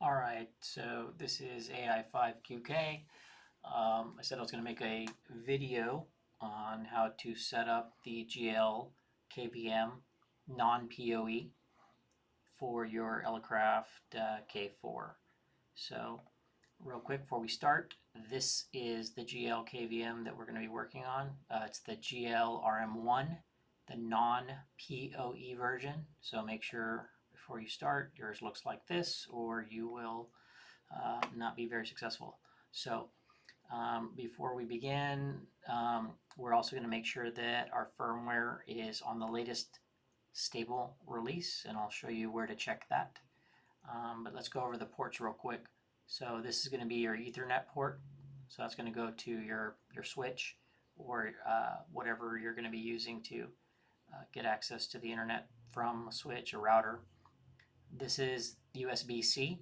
Alright, so this is AI5QK. I said I was going to make a video on how to set up the GLKVM non-PoE for your Elecraft K4. So real quick before we start, this is the GLKVM that we're going to be working on. It's the GL-RM1, the non-PoE version. So make sure before you start yours looks like this, or you will not be very successful. So before we begin, we're also going to make sure that our firmware is on the latest stable release, and I'll show you where to check that. But let's go over the ports real quick. So this is going to be your Ethernet port. So that's going to go to your switch or whatever you're going to be using to get access to the internet from a switch or router. This is USB-C.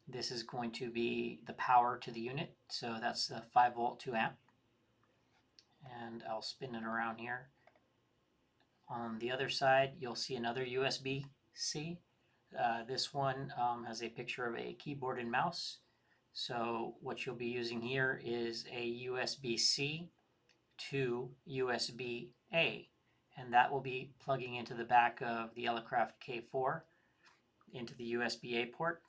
This is going to be the power to the unit. So that's the 5 volt 2 amp. And I'll spin it around here. On the other side, you'll see another USB-C. This one has a picture of a keyboard and mouse. So what you'll be using here is a USB-C to USB-A, and that will be plugging into the back of the Elecraft K4 into the USB-A port.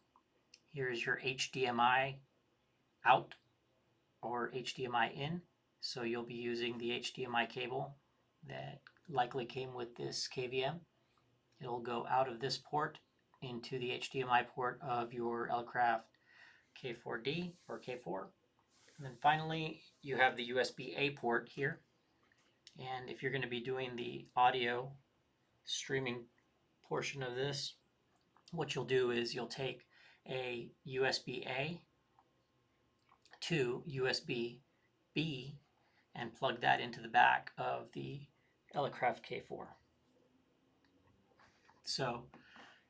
Here's your HDMI out or HDMI in. So you'll be using the HDMI cable that likely came with this KVM. It'll go out of this port into the HDMI port of your Elecraft K4D or K4. And then finally, you have the USB-A port here. And if you're going to be doing the audio streaming portion of this, what you'll do is you'll take a USB-A to USB-B and plug that into the back of the Elecraft K4. So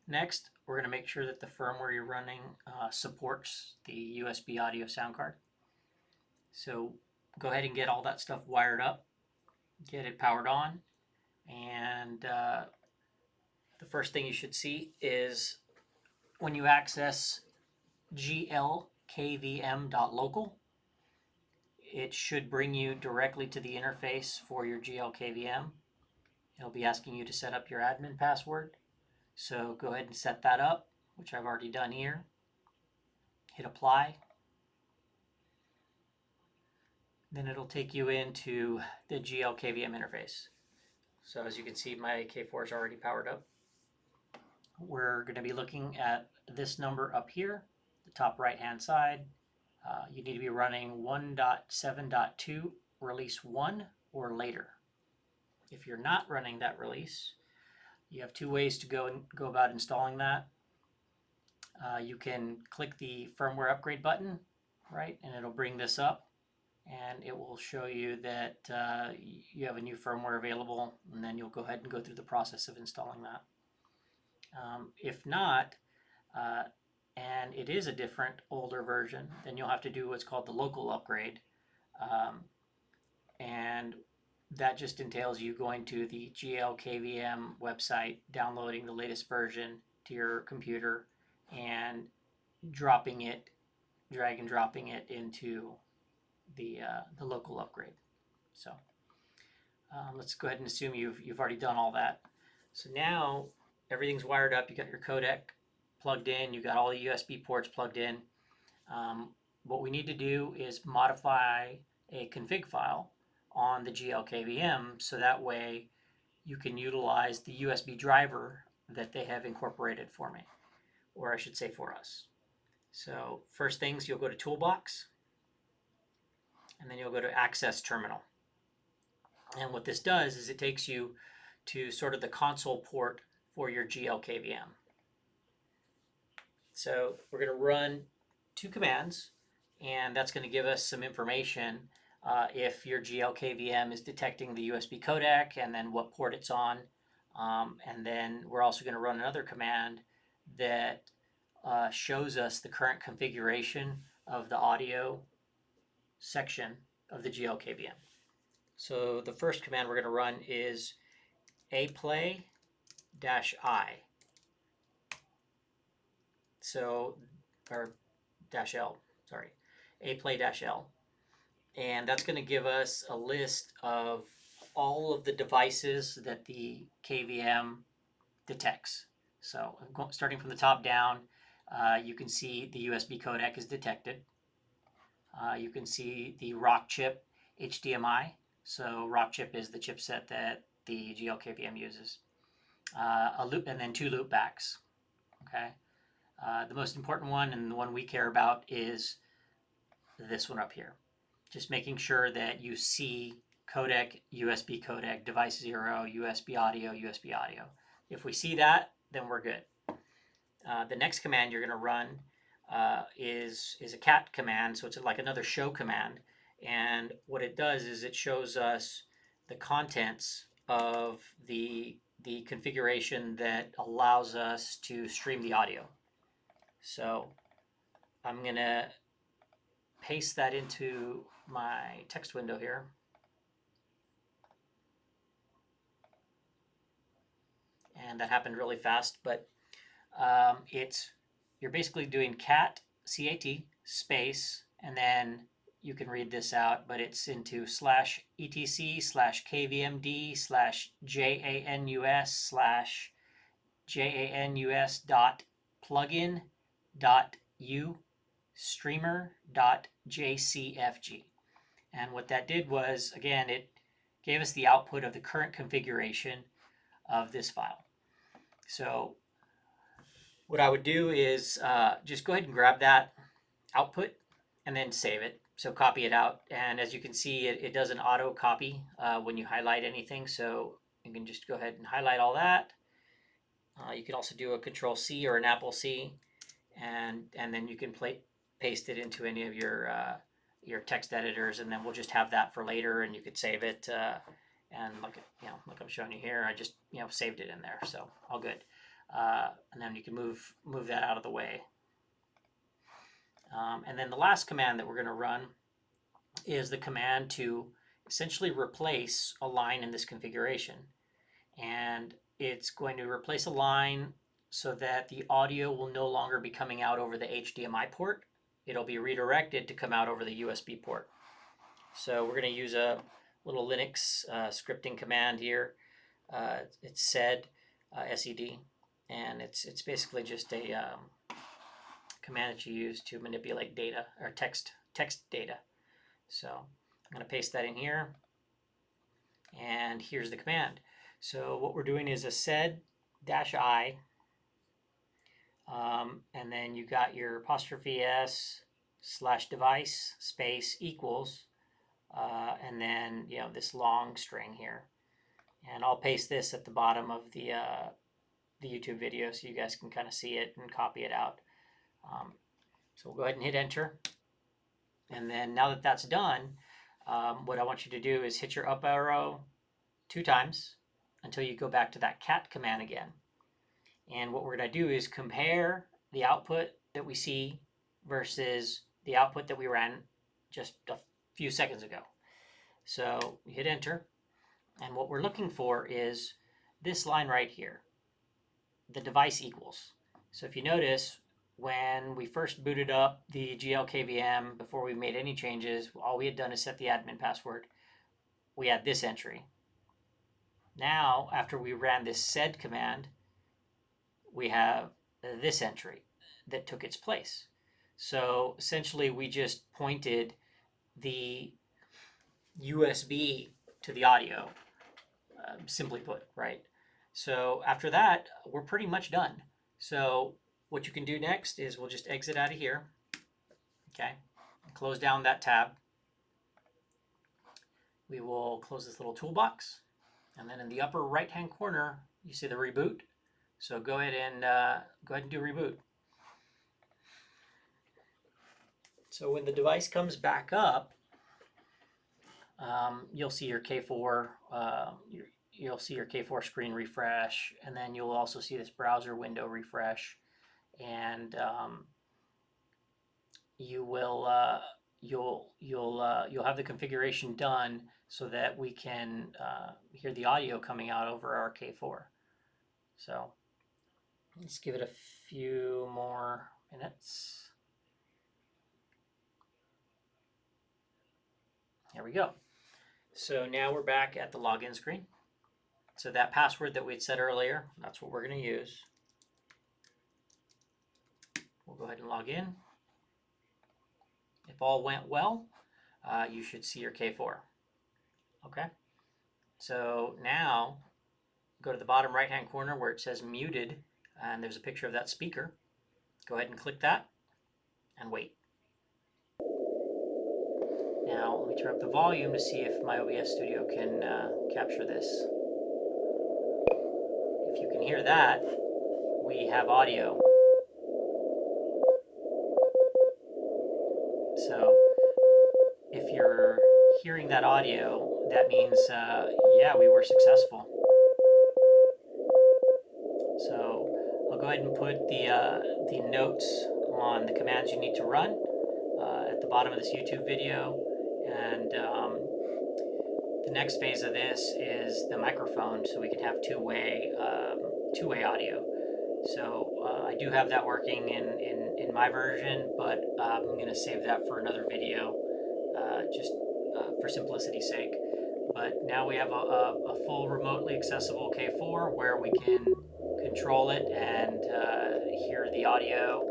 next, we're going to make sure that the firmware you're running supports the USB audio sound card. So go ahead and get all that stuff wired up, get it powered on, and the first thing you should see is when you access GLKVM.local, it should bring you directly to the interface for your GLKVM. It'll be asking you to set up your admin password. So go ahead and set that up, which I've already done here. Hit apply. Then it'll take you into the GLKVM interface. So as you can see, my K4 is already powered up. We're going to be looking at this number up here, the top right hand side. You need to be running 1.7.2 release 1 or later. If you're not running that release, you have two ways to go about installing that. You can click the firmware upgrade button, right, and it'll bring this up, and it will show you that you have a new firmware available, and then you'll go ahead and go through the process of installing that. If not, and it is a different older version, then you'll have to do what's called the local upgrade, and that just entails you going to the GLKVM website, downloading the latest version to your computer, and dropping it, drag and dropping it into the local upgrade. So let's go ahead and assume you've already done all that. So now everything's wired up. You got your codec plugged in. You got all the USB ports plugged in. What we need to do is modify a config file on the GLKVM, so that way you can utilize the USB driver that they have incorporated for me, or I should say for us. So first things, you'll go to Toolbox, and then you'll go to Access Terminal. And what this does is it takes you to sort of the console port for your GLKVM. So we're going to run two commands, and that's going to give us some information if your GLKVM is detecting the USB codec and then what port it's on. And then we're also going to run another command that shows us the current configuration of the audio section of the GLKVM. So the first command we're going to run is aplay-i. So or -L, sorry, aplay-L. And that's going to give us a list of all of the devices that the KVM detects. So starting from the top down, you can see the USB codec is detected. You can see the rock chip HDMI. So rock chip is the chipset that the GLKVM uses. A loop, and then 2 loopbacks. Okay. The most important one, and the one we care about, is this one up here. Just making sure that you see codec, USB codec, device 0, USB audio, USB audio. If we see that, then we're good. The next command you're going to run is a cat command, so it's like another show command. And what it does is it shows us the contents of the configuration that allows us to stream the audio. So I'm going to paste that into my text window here. And that happened really fast, but you're basically doing cat, C-A-T, space, and then you can read this out, but it's into /etc/janus/janus.plugin.ustreamer.jcfg. And what that did was, again, it gave us the output of the current configuration of this file. So what I would do is just go ahead and grab that output and then save it. So copy it out. And as you can see, it does an auto copy when you highlight anything. So you can just go ahead and highlight all that. You can also do a Control-C or an Apple-C, and then you can paste it into any of your text editors, and then we'll just have that for later, and you could save it. And like I'm showing you here, I just saved it in there, so all good. And then you can move that out of the way. And then the last command that we're going to run is the command to essentially replace a line in this configuration. And it's going to replace a line so that the audio will no longer be coming out over the HDMI port. It'll be redirected to come out over the USB port. So we're going to use a little Linux scripting command here. It's sed, SED, and it's basically just a command that you use to manipulate data or text data. So I'm going to paste that in here, and here's the command. So what we're doing is a sed-i, and then you got your apostrophe s /device space equals, and then this long string here, and I'll paste this at the bottom of the YouTube video so you guys can kind of see it and copy it out. So we'll go ahead and hit enter, and then now that that's done, what I want you to do is hit your up arrow 2 times until you go back to that cat command again. And what we're going to do is compare the output that we see versus the output that we ran just a few seconds ago. So we hit enter, and what we're looking for is this line right here, the device equals. So if you notice, when we first booted up the GLKVM, before we made any changes, all we had done is set the admin password. We had this entry. Now, after we ran this sed command, we have this entry that took its place. So essentially, we just pointed the USB to the audio, simply put, right? So after that, we're pretty much done. So what you can do next is we'll just exit out of here, okay? Close down that tab. We will close this little toolbox, and then in the upper right-hand corner, you see the reboot. So go ahead and do reboot. So when the device comes back up, you'll see your K4. You'll see your K4 screen refresh, and then you'll also see this browser window refresh, and you'll have the configuration done so that we can hear the audio coming out over our K4. So let's give it a few more minutes. Here we go. So now we're back at the login screen. So that password that we had set earlier, that's what we're going to use. We'll go ahead and log in. If all went well, you should see your K4. Okay. So now go to the bottom right hand corner where it says muted, and there's a picture of that speaker. Go ahead and click that and wait. Now let me turn up the volume to see if my OBS Studio can capture this. If you can hear that, we have audio. So if you're hearing that audio, that means, yeah, we were successful. So I'll go ahead and put the notes on the commands you need to run at the bottom of this YouTube video. And the next phase of this is the microphone, so we can have two-way audio. So I do have that working in my version, but I'm going to save that for another video, just for simplicity's sake. But now we have a full remotely accessible K4 where we can control it and hear the audio.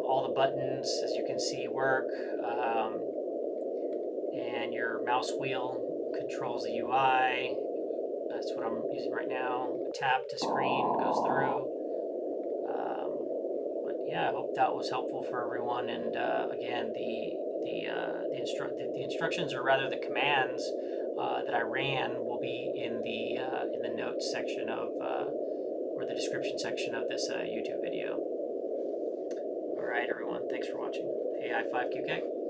All the buttons, as you can see, work. And your mouse wheel controls the UI. That's what I'm using right now. Tap to screen goes through. But yeah, I hope that was helpful for everyone. And again, the instructions, or rather the commands that I ran, will be in the notes section of or the description section of this YouTube video. All right, everyone. Thanks for watching. AI5QK.